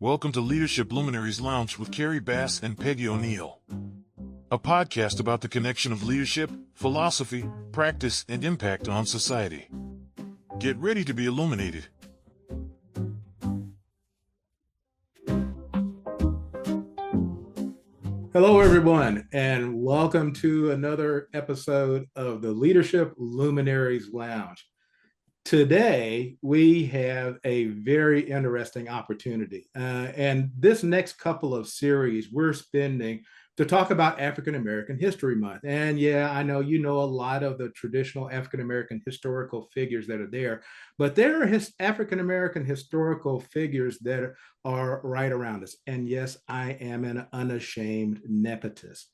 Welcome to Leadership Luminaries Lounge with Kerry and Peggy O'Neill, a podcast about the connection of leadership, philosophy, practice, and impact on society. Get ready to be illuminated. Hello, everyone, and welcome to another episode of the Leadership Luminaries Lounge. Today, we have a very interesting opportunity. And this next couple of series we're spending to talk about African American History Month. And yeah, I know you know a lot of the traditional African American historical figures that are there, but there are African American historical figures that are right around us. And yes, I am an unashamed nepotist.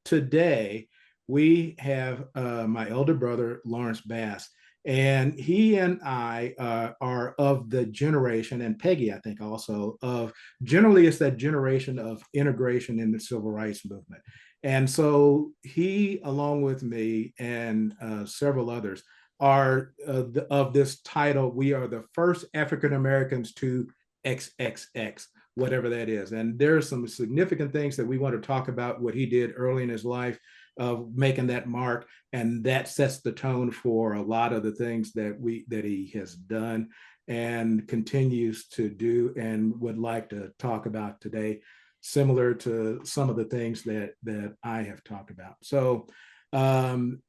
Today, we have my elder brother, Lawrence Bass. And he and I are of the generation, and Peggy, I think, also of generally it's that generation of integration in the civil rights movement. And so he, along with me and several others, are of this title. We are the first African Americans to XXX, whatever that is. And there's some significant things that we want to talk about what he did early in his life of making that mark, and that sets the tone for a lot of the things that he has done and continues to do and would like to talk about today, similar to some of the things that I have talked about. So I'm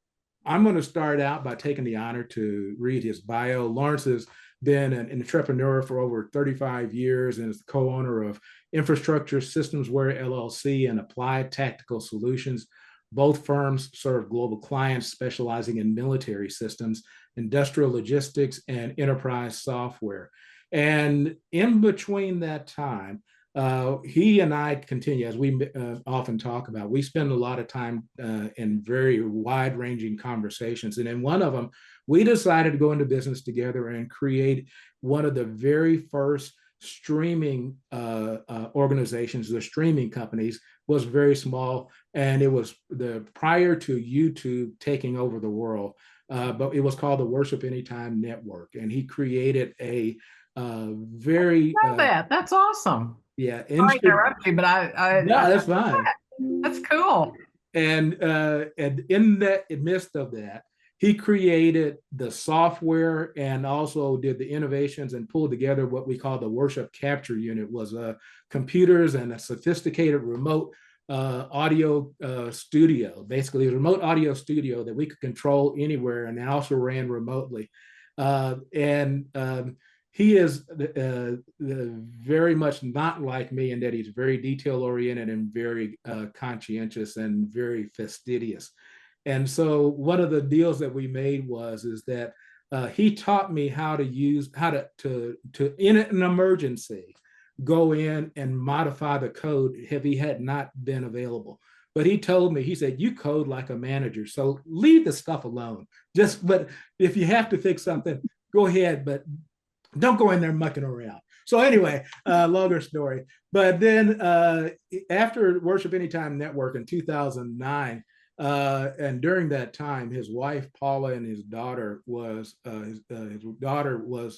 going to start out by taking the honor to read his bio. Lawrence has been an entrepreneur for over 35 years and is the co-owner of Infrastructure Systemsware LLC and Applied Tactical Solutions. Both firms serve global clients specializing in military systems, industrial logistics, and enterprise software. And in between that time, he and I continue, as we often talk about, we spend a lot of time in very wide-ranging conversations. And in one of them, we decided to go into business together and create one of the very first streaming organizations, the streaming companies, was very small, and it was prior to YouTube taking over the world, but it was called the Worship Anytime Network, and he created a very that's awesome. Yeah, sorry to interrupt you, but no, that's fine. That's cool. And in the midst of that, he created the software and also did the innovations and pulled together what we call the worship capture unit, was computers and a sophisticated remote audio studio, basically a remote audio studio that we could control anywhere and also ran remotely. He is very much not like me in that he's very detail oriented and very conscientious and very fastidious. And so one of the deals that we made is that he taught me how to in an emergency, go in and modify the code if he had not been available. But he told me, he said, you code like a manager, so leave the stuff alone. But if you have to fix something, go ahead, but don't go in there mucking around. So anyway, longer story. But then after Worship Anytime Network in 2009, and during that time, his wife Paula and his daughter was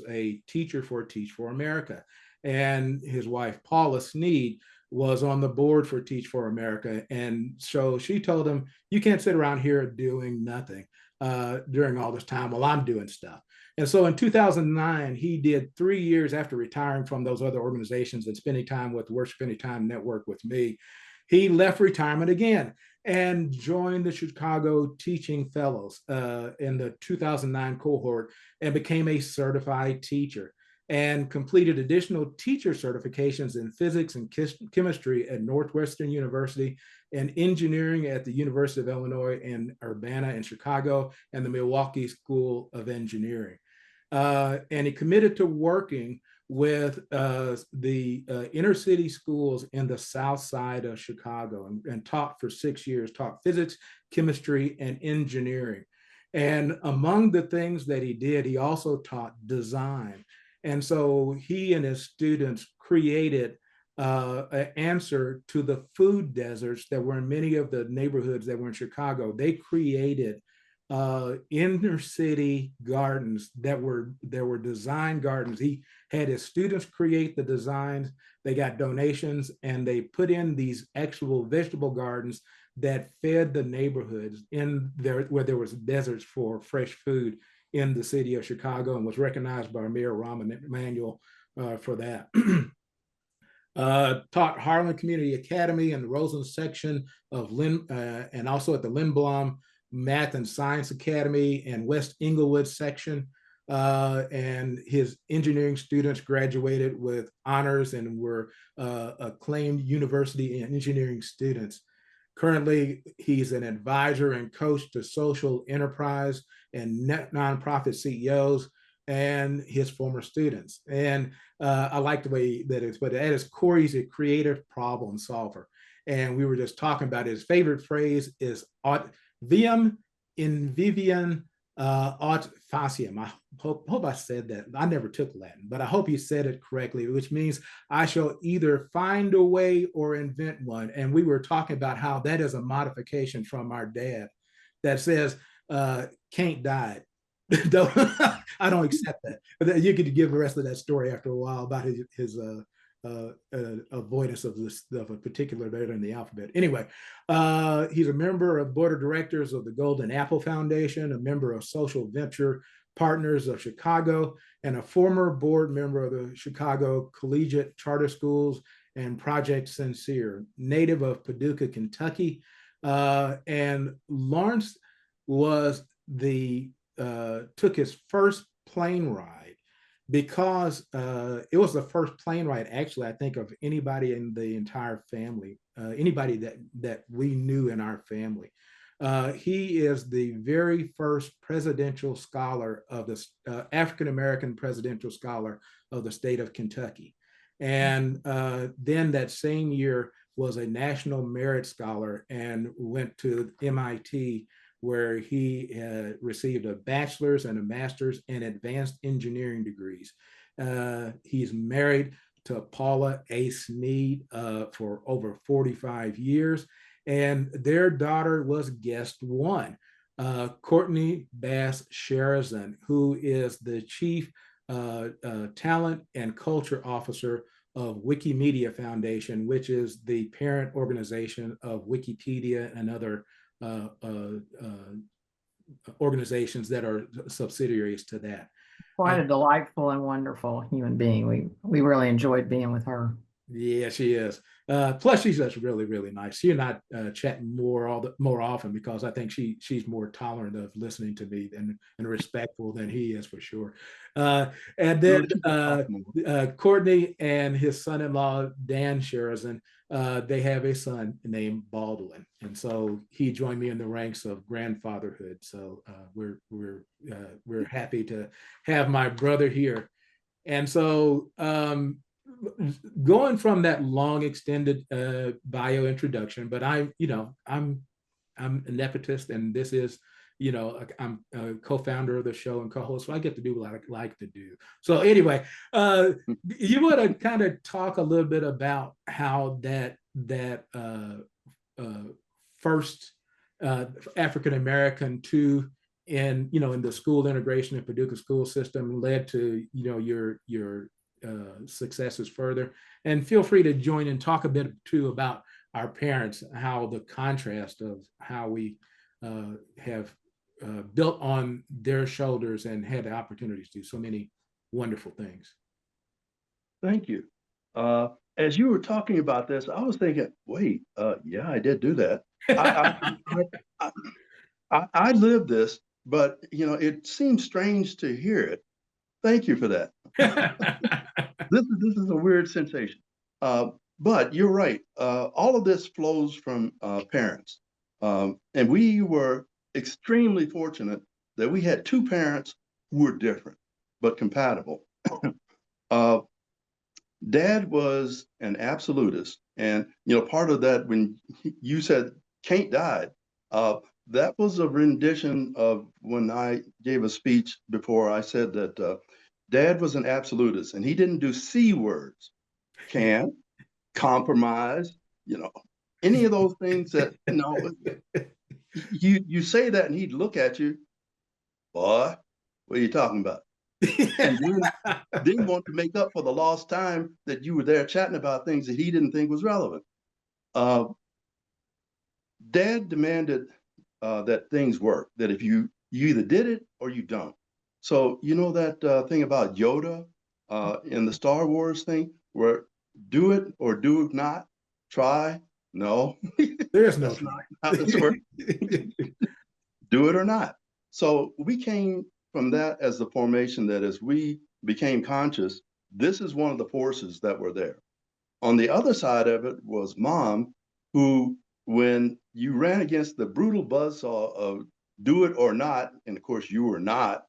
a teacher for Teach for America, and his wife Paula Sneed was on the board for Teach for America. And so she told him, "You can't sit around here doing nothing during all this time while I'm doing stuff." And so in 2009, he did 3 years after retiring from those other organizations and spending time with Worship Anytime Network with me. He left retirement again and joined the Chicago Teaching Fellows in the 2009 cohort and became a certified teacher and completed additional teacher certifications in physics and chemistry at Northwestern University and engineering at the University of Illinois in Urbana in Chicago and the Milwaukee School of Engineering. And he committed to working with the inner city schools in the south side of Chicago and taught for 6 years, taught physics, chemistry, and engineering. And among the things that he did, he also taught design. And so he and his students created an answer to the food deserts that were in many of the neighborhoods that were in Chicago. They created inner city gardens that were design gardens. He had his students create the designs. They got donations, and they put in these actual vegetable gardens that fed the neighborhoods in there where there was deserts for fresh food in the city of Chicago, and was recognized by Mayor Rahm Emanuel for that. Taught Harlan Community Academy and the Rosen section of and also at the Lindblom Math and Science Academy and West Inglewood section. And his engineering students graduated with honors and were acclaimed university and engineering students. Currently, he's an advisor and coach to social enterprise and nonprofit CEOs and his former students. And I like the way that it's, but at his core, he's a creative problem solver. And we were just talking about his favorite phrase is aut viam inviviam aut faciam. I hope I said that. I never took Latin, but I hope you said it correctly, which means I shall either find a way or invent one. And we were talking about how that is a modification from our dad that says, can't die. I don't accept that. You could give the rest of that story after a while about his avoidance of a particular letter in the alphabet. Anyway, he's a member of board of directors of the Golden Apple Foundation, a member of Social Venture Partners of Chicago, and a former board member of the Chicago Collegiate Charter Schools and Project Sincere, native of Paducah, Kentucky. And Lawrence was took his first plane ride because it was the first plane ride, actually, I think, of anybody in the entire family, anybody that we knew in our family. He is the very first presidential scholar of the African-American presidential scholar of the state of Kentucky. And then that same year was a National Merit Scholar and went to MIT, where he received a bachelor's and a master's and advanced engineering degrees. He's married to Paula A. Sneed for over 45 years, and their daughter was guest one, Courtney Bass Sherazan, who is the chief talent and culture officer of Wikimedia Foundation, which is the parent organization of Wikipedia and other organizations that are subsidiaries to that. Quite a delightful and wonderful human being. We really enjoyed being with her. Yeah, she is. Plus, she's just really, really nice. She and I chat more often because I think she's more tolerant of listening to me and respectful than he is, for sure. And then Courtney and his son-in-law Dan Sherazan, they have a son named Baldwin, and so he joined me in the ranks of grandfatherhood. So we're happy to have my brother here, and so. Going from that long extended bio introduction, but I'm a nepotist, and this is, I'm a co-founder of the show and co-host, so I get to do what I like to do. So anyway, you want to kind of talk a little bit about how that first African American in the school integration and Paducah school system led to your successes further. And feel free to join and talk a bit too about our parents, how the contrast of how we have built on their shoulders and had the opportunities to do so many wonderful things. Thank you. As you were talking about this, I was thinking, wait, yeah, I did do that. I lived this, but it seems strange to hear it. Thank you for that. This is a weird sensation. But you're right. All of this flows from parents. And we were extremely fortunate that we had two parents who were different, but compatible. Dad was an absolutist. And, part of that, when you said Kate died, that was a rendition of when I gave a speech before. I said that Dad was an absolutist, and he didn't do C words, can, compromise, any of those things that, you say that and he'd look at you, boy, what are you talking about? And then want to make up for the lost time that you were there chatting about things that he didn't think was relevant. Uh, Dad demanded that things work, that if you either did it or you don't. So you know that thing about Yoda in the Star Wars thing, where do it or do not, try, no, There's no that's not try. how this works. Do it or not. So we came from that as the formation that as we became conscious, this is one of the forces that were there. On the other side of it was Mom, who, when you ran against the brutal buzzsaw of do it or not, and of course you were not,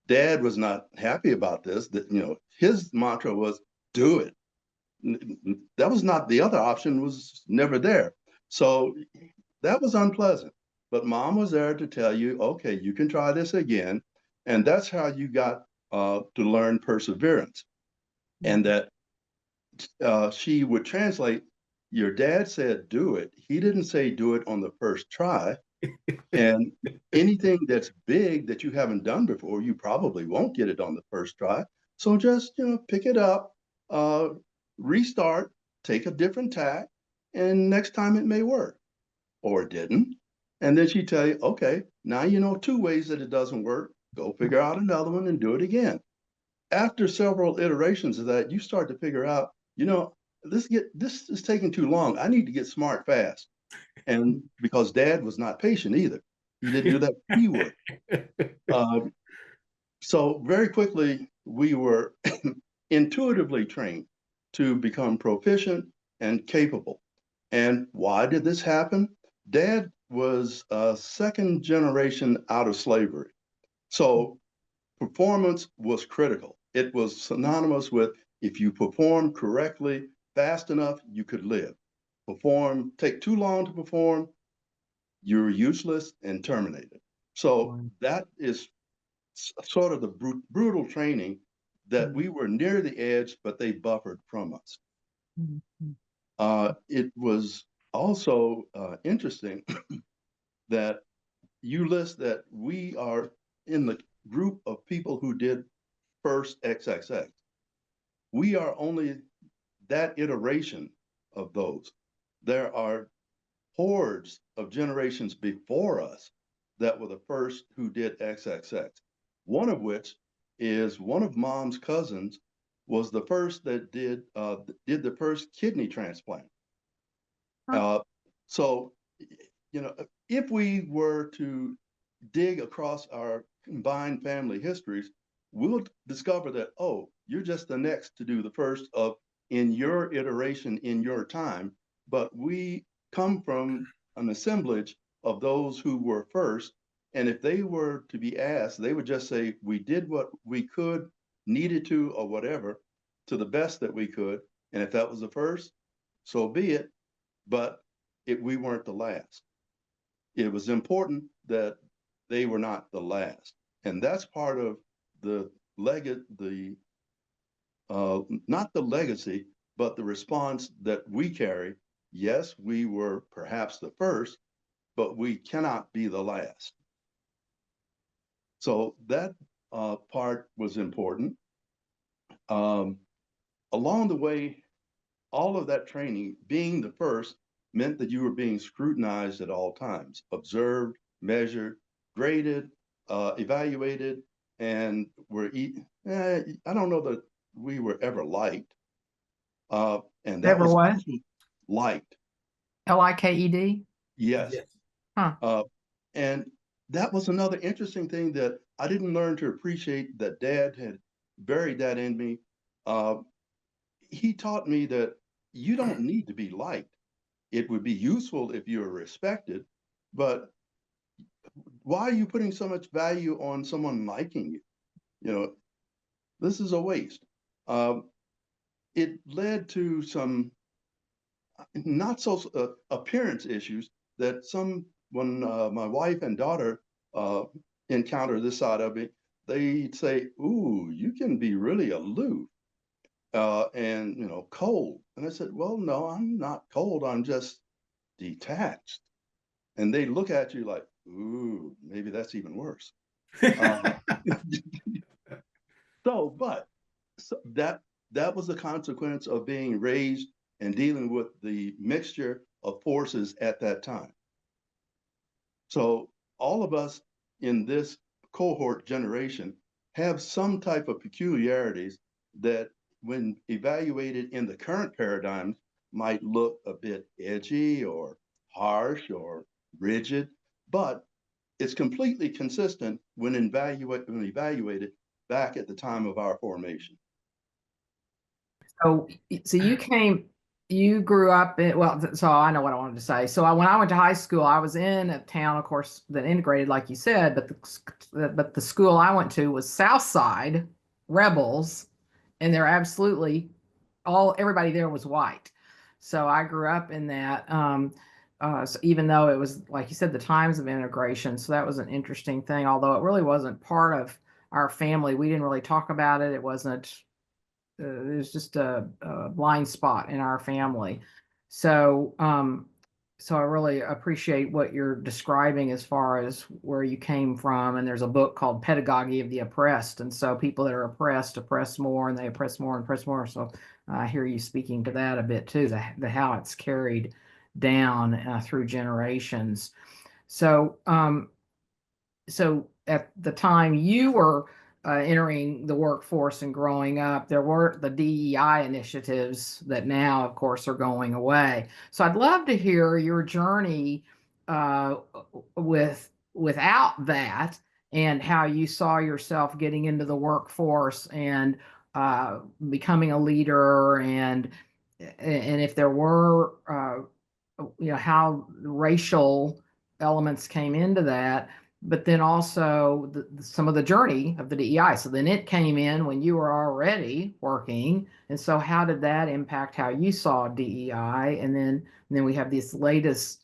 Dad was not happy about this. That, you know, his mantra was do it. That was not, the other option was never there. So that was unpleasant. But Mom was there to tell you, okay, you can try this again. And that's how you got to learn perseverance. And that she would translate, your dad said do it. He didn't say do it on the first try. And anything that's big that you haven't done before, you probably won't get it on the first try. So just, you know, pick it up, uh, restart, take a different tack, and next time it may work, or it didn't. And then she'd tell you, okay, now you know 2 ways that it doesn't work. Go figure out another one and do it again. After several iterations of that, you start to figure out, you know, this is taking too long. I need to get smart fast. And because Dad was not patient either, he didn't do that P word. So very quickly we were intuitively trained to become proficient and capable. And why did this happen? Dad was a second generation out of slavery. So performance was critical. It was synonymous with if you perform correctly, fast enough, you could live. Take too long to perform, you're useless and terminated. So that is sort of the brutal training that we were near the edge, but they buffered from us. It was also interesting that you list that we are in the group of people who did first XXX. We are only that iteration of those. There are hordes of generations before us that were the first who did XXX. One of which is one of Mom's cousins was the first that did the first kidney transplant. So, you know, if we were to dig across our combined family histories, we'll discover that, oh, you're just the next to do the first of in your iteration, in your time, but we come from an assemblage of those who were first. And if they were to be asked, they would just say, we did what we could, needed to, or whatever, to the best that we could. And if that was the first, so be it. But we weren't the last. It was important that they were not the last. And that's part of the not the legacy, but the response that we carry. Yes, we were perhaps the first, but we cannot be the last. So that part was important. Along the way, all of that training, being the first, meant that you were being scrutinized at all times, observed, measured, graded, evaluated, and I don't know that we were ever liked. And that Ever was what? liked. LIKED? Yes. Yes. Huh. And that was another interesting thing that I didn't learn to appreciate, that Dad had buried that in me. He taught me that you don't need to be liked. It would be useful if you were respected, but why are you putting so much value on someone liking you? You know, this is a waste. It led to some not so appearance issues that when my wife and daughter encounter this side of me, they'd say, "Ooh, you can be really aloof and, you know, cold." And I said, "Well, no, I'm not cold. I'm just detached." and they look at you like, ooh, maybe that's even worse. Uh, so that was the consequence of being raised and dealing with the mixture of forces at that time. So all of us in this cohort generation have some type of peculiarities that, when evaluated in the current paradigms, might look a bit edgy or harsh or rigid, but it's completely consistent when evaluated back at the time of our formation. So, you grew up in, well, so I know what I wanted to say. So when I went to high school, I was in a town, of course, that integrated, like you said, but the school I went to was South Side Rebels, and they're absolutely everybody there was white. So I grew up in that. So even though it was, like you said, the times of integration, so that was an interesting thing. Although it really wasn't part of our family, we didn't really talk about it. It wasn't. There's just a blind spot in our family. So, so I really appreciate what you're describing as far as where you came from. And there's a book called Pedagogy of the Oppressed. And so people that are oppressed oppress more, and they oppress more and oppress more. So I hear you speaking to that a bit too, the how it's carried down through generations. So, so at the time you were entering the workforce and growing up, there were the DEI initiatives that now, of course, are going away. So I'd love to hear your journey without that, and how you saw yourself getting into the workforce and becoming a leader, and if there were how racial elements came into that, but then also some of the journey of the DEI. So then it came in when you were already working. And so how did that impact how you saw DEI? And then we have this latest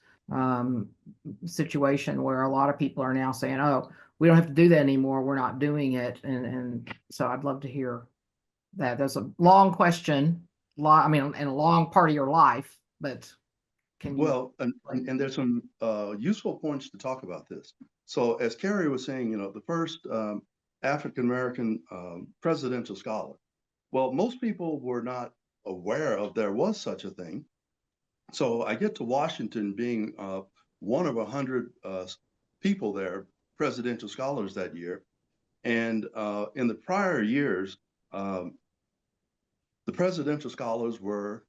situation where a lot of people are now saying, oh, we don't have to do that anymore. We're not doing it. And so I'd love to hear that. There's a long question, I mean, and a long part of your life, but can you? Well, and there's some useful points to talk about this. So as Kerry was saying, the first African-American presidential scholar. Well, most people were not aware of there was such a thing. So I get to Washington being one of 100 people there, presidential scholars that year. And in the prior years, the presidential scholars were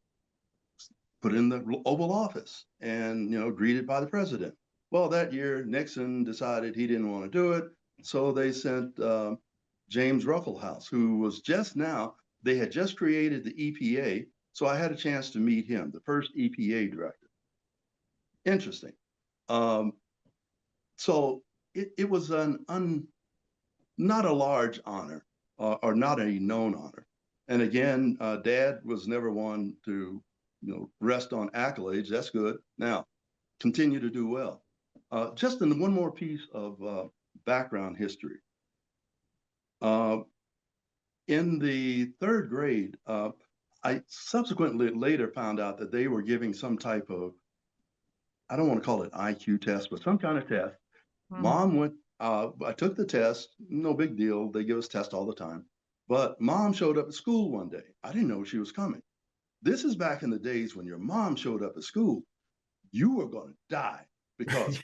put in the Oval Office and, greeted by the president. Well, that year, Nixon decided he didn't want to do it. So they sent James Ruckelshaus, who was they had just created the EPA. So I had a chance to meet him, the first EPA director. Interesting. So it was not a large honor or not a known honor. And again, Dad was never one to rest on accolades. That's good. Now, continue to do well. Just in one more piece of background history. In the third grade, I subsequently later found out that they were giving some type of, I don't want to call it IQ test, but some kind of test. Mom went, I took the test, no big deal. They give us tests all the time. But Mom showed up at school one day. I didn't know she was coming. This is back in the days when your mom showed up at school, you were going to die because,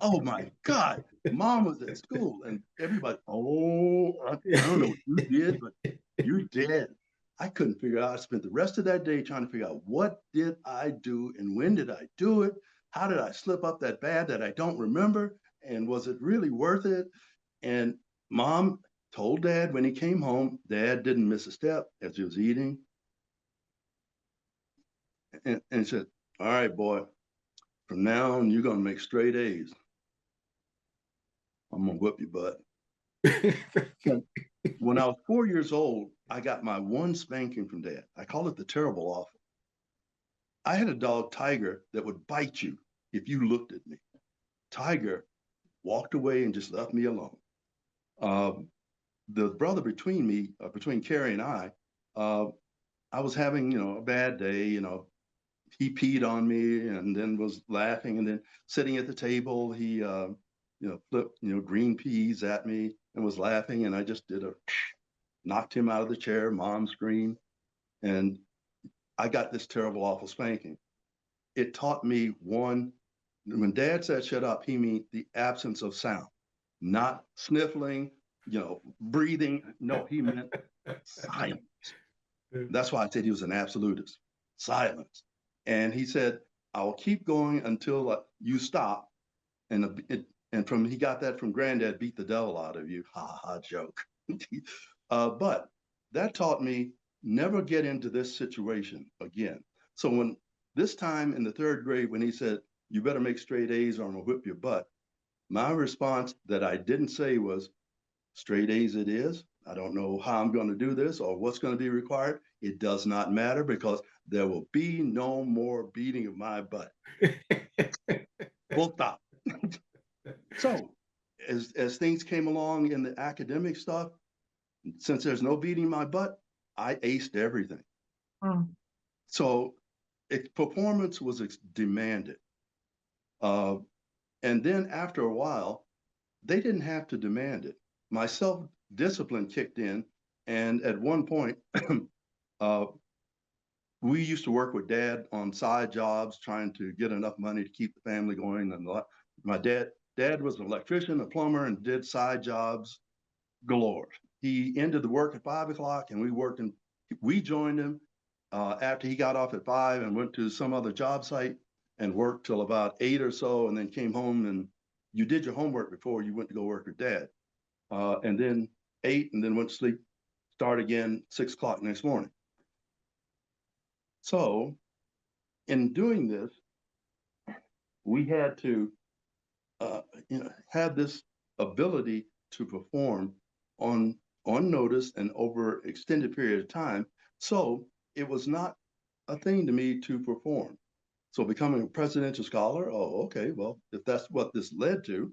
oh my God, Mom was at school, and everybody, oh, I don't know what you did, but you're dead. I couldn't figure out. I spent the rest of that day trying to figure out what did I do and when did I do it? How did I slip up that bad that I don't remember? And was it really worth it? And Mom told Dad when he came home. Dad didn't miss a step as he was eating. And said, all right, boy, from now on, you're going to make straight A's. I'm going to whip your butt. When I was 4 years old, I got my one spanking from Dad. I call it the terrible awful. I had a dog, Tiger, that would bite you if you looked at me. Tiger walked away and just left me alone. The brother between Kerry and I was having, a bad day, he peed on me and then was laughing, and then sitting at the table, he flipped green peas at me and was laughing, and I just knocked him out of the chair. Mom screamed, and I got this terrible, awful spanking. It taught me, one, when Dad said shut up, he meant the absence of sound, not sniffling, breathing. No, he meant silence. That's why I said he was an absolutist. Silence. And he said, I will keep going until you stop. And he got that from Granddad, beat the devil out of you. Ha ha, joke. But that taught me never get into this situation again. So when this time in the 3rd grade, when he said, you better make straight A's or I'm gonna whip your butt, my response that I didn't say was, straight A's it is. I don't know how I'm going to do this or what's going to be required. It does not matter, because there will be no more beating of my butt. Full stop. So as things came along in the academic stuff, since there's no beating my butt, I aced everything. So performance was demanded. And then after a while, they didn't have to demand it. My self-discipline kicked in. And at one point, we used to work with Dad on side jobs, trying to get enough money to keep the family going. And my dad was an electrician, a plumber, and did side jobs galore. He ended the work at 5 o'clock, and we joined him after he got off at 5 and went to some other job site and worked till about 8 or so, and then came home, and you did your homework before you went to go work with Dad. And then 8, and then went to sleep, start again 6 o'clock next morning. So in doing this, we had to have this ability to perform on notice and over extended period of time. So it was not a thing to me to perform. So becoming a presidential scholar, oh, okay, well, if that's what this led to,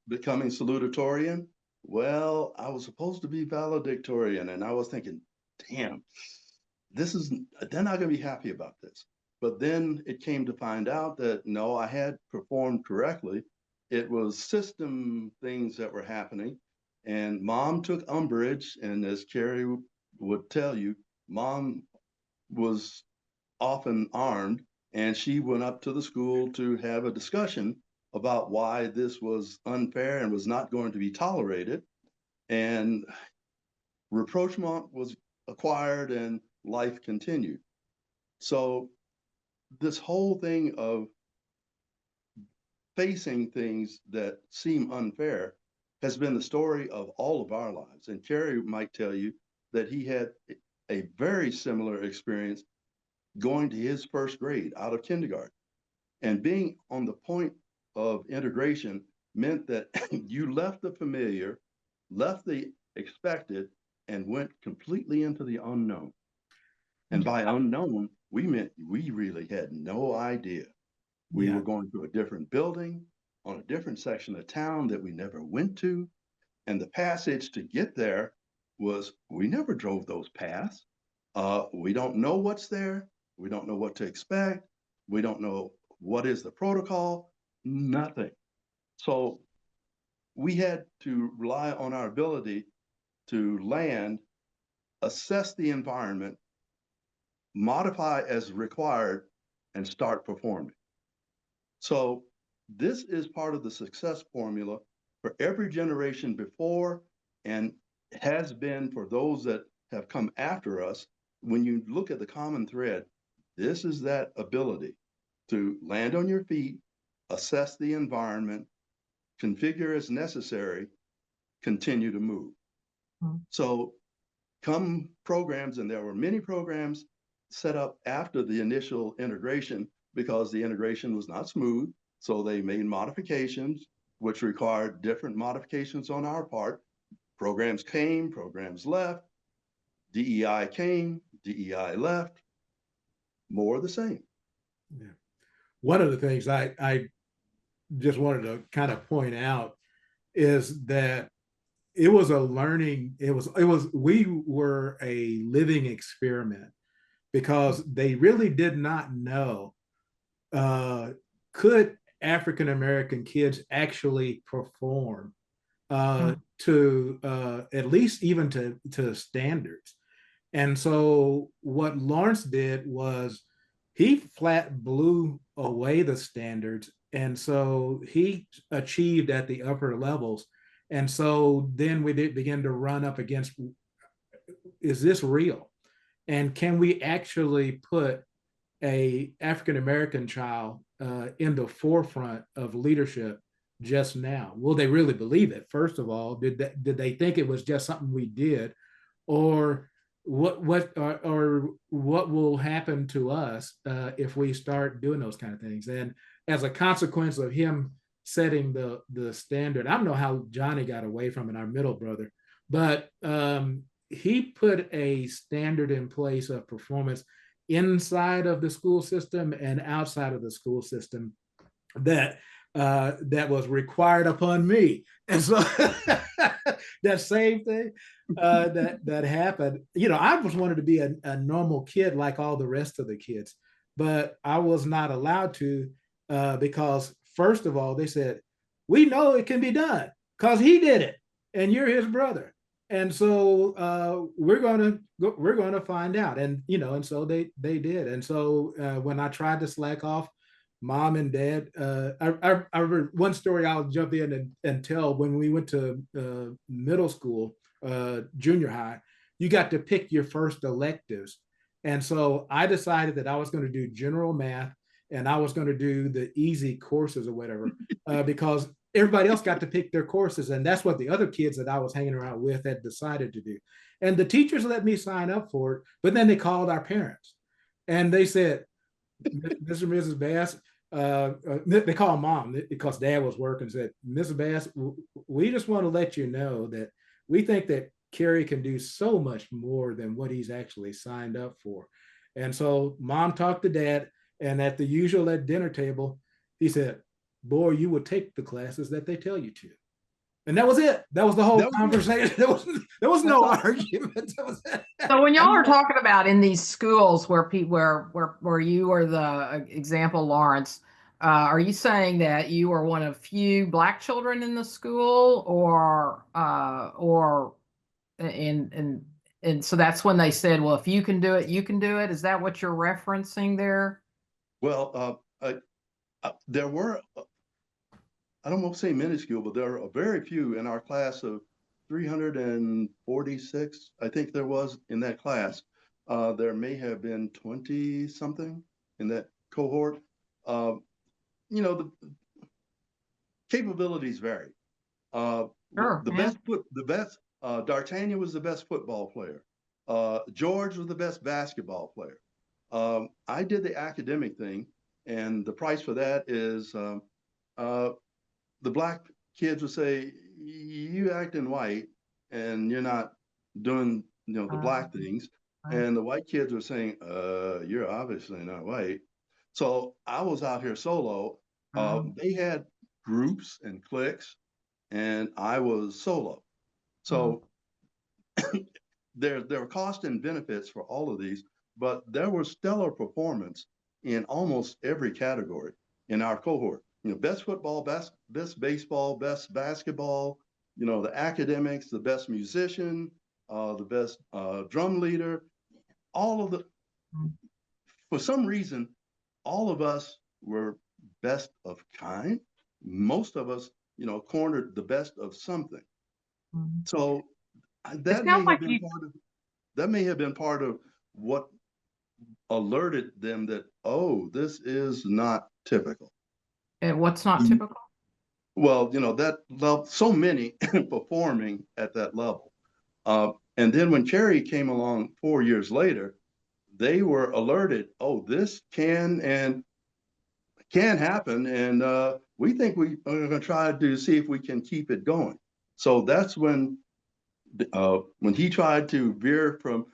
becoming salutatorian, well, I was supposed to be valedictorian, and I was thinking, damn, they're not gonna be happy about this. But then it came to find out that no, I had performed correctly. It was system things that were happening, and Mom took umbrage, and as Kerry would tell you, Mom was often armed, and she went up to the school to have a discussion about why this was unfair and was not going to be tolerated. And rapprochement was acquired, and life continued. So this whole thing of facing things that seem unfair has been the story of all of our lives. And Kerry might tell you that he had a very similar experience going to his 1st grade out of kindergarten. And being on the point of integration meant that you left the familiar, left the expected, and went completely into the unknown. And by unknown, we meant we really had no idea. We were going to a different building on a different section of town that we never went to. And the passage to get there was, we never drove those paths. We don't know what's there. We don't know what to expect. We don't know what is the protocol, nothing. So we had to rely on our ability to land, assess the environment, modify as required, and start performing. So this is part of the success formula for every generation before, and has been for those that have come after us. When you look at the common thread, this is that ability to land on your feet, assess the environment, configure as necessary, continue to move. So come programs, and there were many programs set up after the initial integration because the integration was not smooth. So they made modifications, which required different modifications on our part. Programs came, programs left, DEI came, DEI left, more of the same. Yeah. One of the things I just wanted to kind of point out is that it was a learning, we were a living experiment because they really did not know, could African American kids actually perform to at least even to standards. And so what Lawrence did was he flat blew away the standards. And so he achieved at the upper levels. And so then we did begin to run up against, is this real? And can we actually put a African American child in the forefront of leadership just now? Will they really believe it? First of all, did they think it was just something we did, or what will happen to us if we start doing those kind of things? And as a consequence of him setting the standard, I don't know how Johnny got away from it, our middle brother, but he put a standard in place of performance inside of the school system and outside of the school system that was required upon me. And so that same thing that happened, I was wanted to be a normal kid like all the rest of the kids, but I was not allowed to because first of all, they said, we know it can be done because he did it and you're his brother. And so we're going to find out. And, and so they did. And so when I tried to slack off, Mom and Dad, I remember one story I'll jump in and tell. When we went to middle school, junior high, you got to pick your first electives. And so I decided that I was going to do general math and I was going to do the easy courses or whatever, because everybody else got to pick their courses. And that's what the other kids that I was hanging around with had decided to do. And the teachers let me sign up for it, but then they called our parents and they said, Mr. and Mrs. Bass, they called Mom because Dad was working, said, Mrs. Bass, we just want to let you know that we think that Kerry can do so much more than what he's actually signed up for. And so Mom talked to Dad, and at the usual at dinner table, he said, boy, you will take the classes that they tell you to. And that was it. That was the whole conversation. There was no argument. So when y'all are talking about in these schools where you are the example, Lawrence, are you saying that you are one of few Black children in the school, and so that's when they said, well, if you can do it, you can do it. Is that what you're referencing there? Well, there were, I don't want to say minuscule, but there are very few in our class of 346, I think there was in that class. There may have been 20 something in that cohort. The capabilities vary. Sure, D'Artagnan was the best football player. George was the best basketball player. I did the academic thing, and the price for that is the Black kids would say, you acting white and you're not doing the Black things. And the white kids were saying, you're obviously not white. So I was out here solo. They had groups and cliques, and I was solo. So there were costs and benefits for all of these, but there was stellar performance in almost every category in our cohort. Best football, best baseball, best basketball, the academics, the best musician, the best drum leader, for some reason, all of us were best of kind. Most of us, cornered the best of something. So that may have been part of what alerted them that, oh, this is not typical. And what's not typical? Well, that level, so many performing at that level. And then when Kerry came along 4 years later, they were alerted, oh, this can happen. And we think we are going to try to see if we can keep it going. So that's when he tried to veer from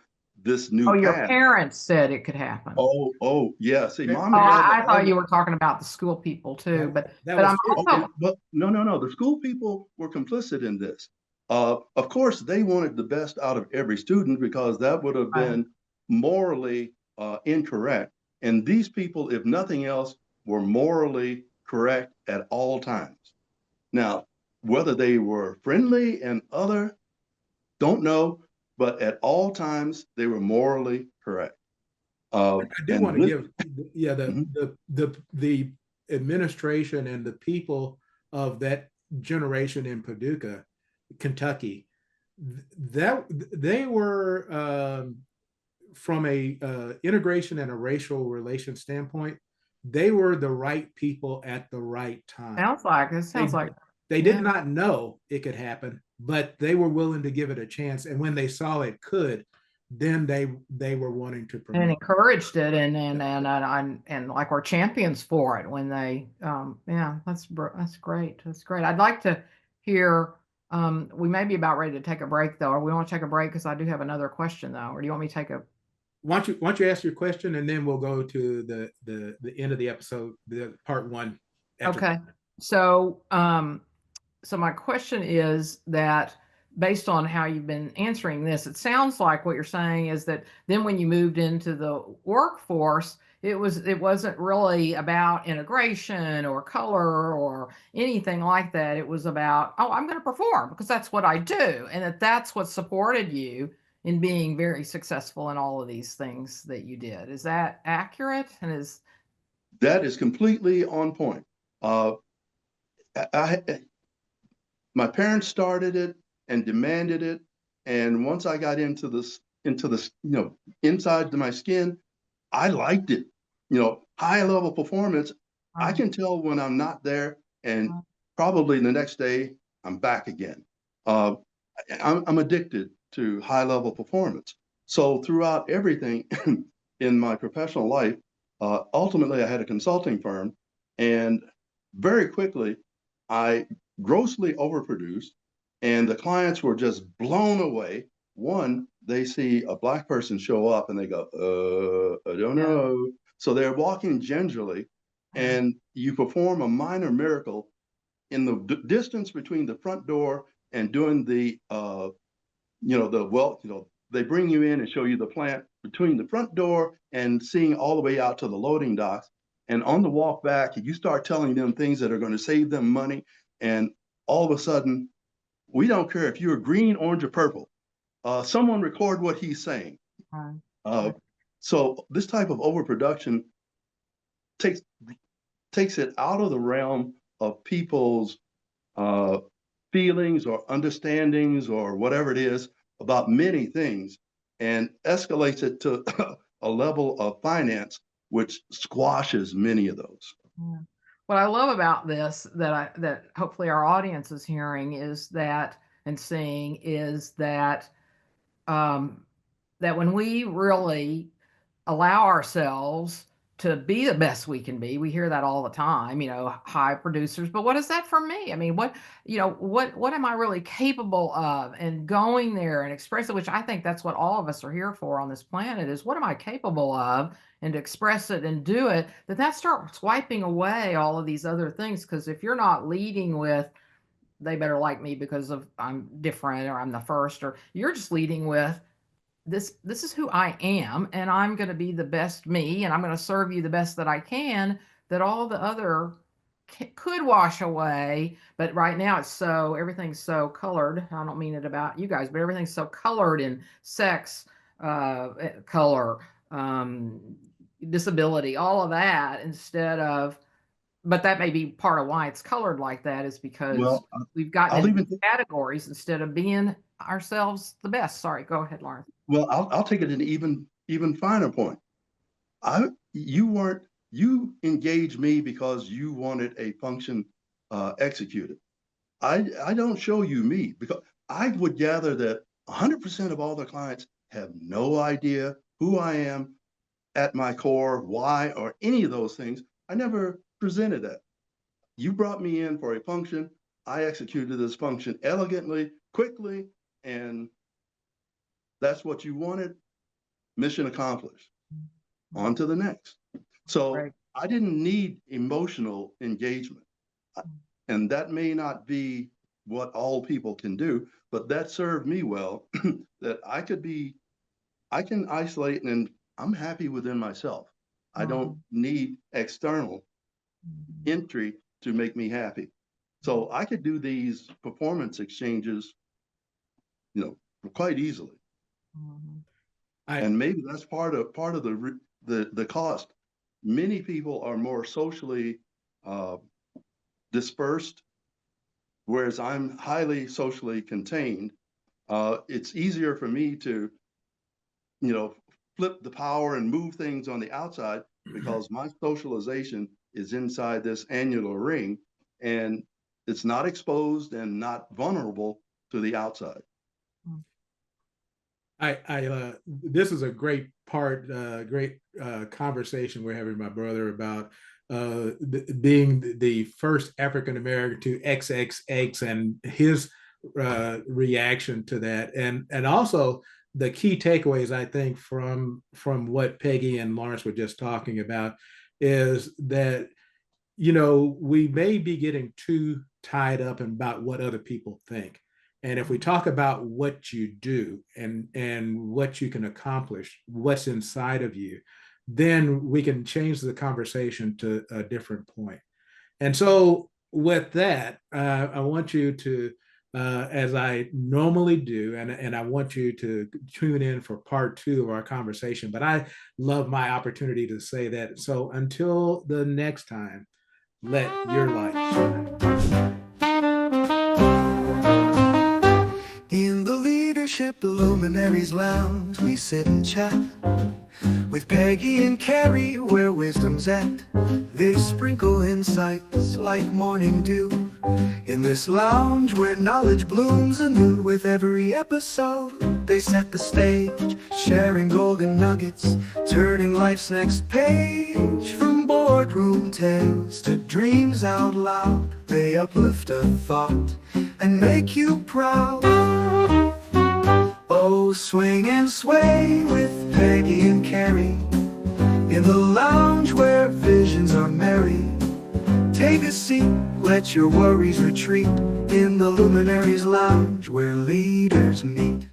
this new path. Your parents said it could happen. Oh, yeah. See, Mom. I thought you were talking about the school people too, but I'm also. But no. The school people were complicit in this. Of course, they wanted the best out of every student because that would have been morally incorrect. And these people, if nothing else, were morally correct at all times. Now, whether they were friendly and other, don't know, but at all times they were morally correct. I do And want to this, give, yeah, Mhm. the administration and the people of that generation in Paducah, Kentucky, that they were from a integration and a racial relation standpoint, they were the right people at the right time. Sounds like They yeah. did not know it could happen, but they were willing to give it a chance. And when they saw it could, then they were wanting to And promote. encouraged it, and like we're champions for it when they, yeah, that's great. That's great. I'd like to hear. We may be about ready to take a break though, or we want to take a break because I do have another question though. Or do you want me to take a? Why don't you ask your question and then we'll go to the end of the episode, the part one. Okay. So, so my question is that based on how you've been answering this, it sounds like what you're saying is that then when you moved into the workforce, it wasn't really about integration or color or anything like that. It was about, oh, I'm going to perform because that's what I do, and that's what supported you in being very successful in all of these things that you did. Is that accurate? And that is completely on point. Uh, my parents started it and demanded it, and once I got into this, inside my skin, I liked it. High level performance. I can tell when I'm not there, and probably the next day I'm back again. Uh, I'm addicted to high level performance. So throughout everything in my professional life, ultimately I had a consulting firm, and very quickly I grossly overproduced, and the clients were just blown away. One, they see a Black person show up and they go, I don't know. So they're walking gingerly, and you perform a minor miracle in the distance between the front door and doing they bring you in and show you the plant between the front door and seeing all the way out to the loading docks. And on the walk back, you start telling them things that are going to save them money. And all of a sudden, we don't care if you're green, orange, or purple. Someone record what he's saying. So this type of overproduction takes it out of the realm of people's feelings or understandings or whatever it is about many things, and escalates it to a level of finance which squashes many of those. What I love about this that hopefully our audience is hearing is that and seeing is that that when we really allow ourselves to be the best we can be, we hear that all the time, high producers, but what is that for me? I mean, what am I really capable of? And going there and express it, which I think that's what all of us are here for on this planet, is what am I capable of, and to express it and do it, that starts wiping away all of these other things. Because if you're not leading with, they better like me because of I'm different, or I'm the first, or you're just leading with, this is who I am, and I'm going to be the best me, and I'm going to serve you the best that I can, that all the other could wash away. But right now everything's so colored. I don't mean it about you guys, but everything's so colored in sex, color, disability, all of that, instead of, but that may be part of why it's colored like that, is because Well, we've gotten I'll into even categories instead of being ourselves the best. Sorry, go ahead, Lawrence. well, I'll take it an even finer point. You engaged me because you wanted a function executed. I don't show you me, because I would gather that 100% of all the clients have no idea who I am at my core, why, or any of those things. I never presented that. You brought me in for a function. I executed this function elegantly, quickly, and that's what you wanted. Mission accomplished. On to the next. So Right. I didn't need emotional engagement. And that may not be what all people can do, but that served me well, that I can isolate and I'm happy within myself. I don't Mm-hmm. need external entry to make me happy. So I could do these performance exchanges, you know, quite easily. Mm-hmm. And maybe that's part of the cost. Many people are more socially uh, dispersed, whereas I'm highly socially contained. It's easier for me to, you know, flip the power and move things on the outside because my socialization is inside this annular ring, and it's not exposed and not vulnerable to the outside. This is a great conversation we're having with my brother about being the first African American to XXX and his reaction to that, and also the key takeaways I think from what Peggy and Lawrence were just talking about is that we may be getting too tied up about what other people think. And if we talk about what you do and what you can accomplish, what's inside of you, then we can change the conversation to a different point. And so with that, I want you to, as I normally do, and I want you to tune in for part 2 of our conversation, but I love my opportunity to say that. So until the next time, let your light shine. In the Leadership Luminaries Lounge, we sit and chat with Peggy and Kerry, where wisdom's at. They sprinkle insights like morning dew in this lounge where knowledge blooms anew. With every episode, they set the stage, sharing golden nuggets, turning life's next page. From boardroom tales to dreams out loud, they uplift a thought and make you proud. Oh, swing and sway with Peggy and Kerry in the lounge where visions are merry. Take a seat, let your worries retreat in the Luminaries Lounge where leaders meet.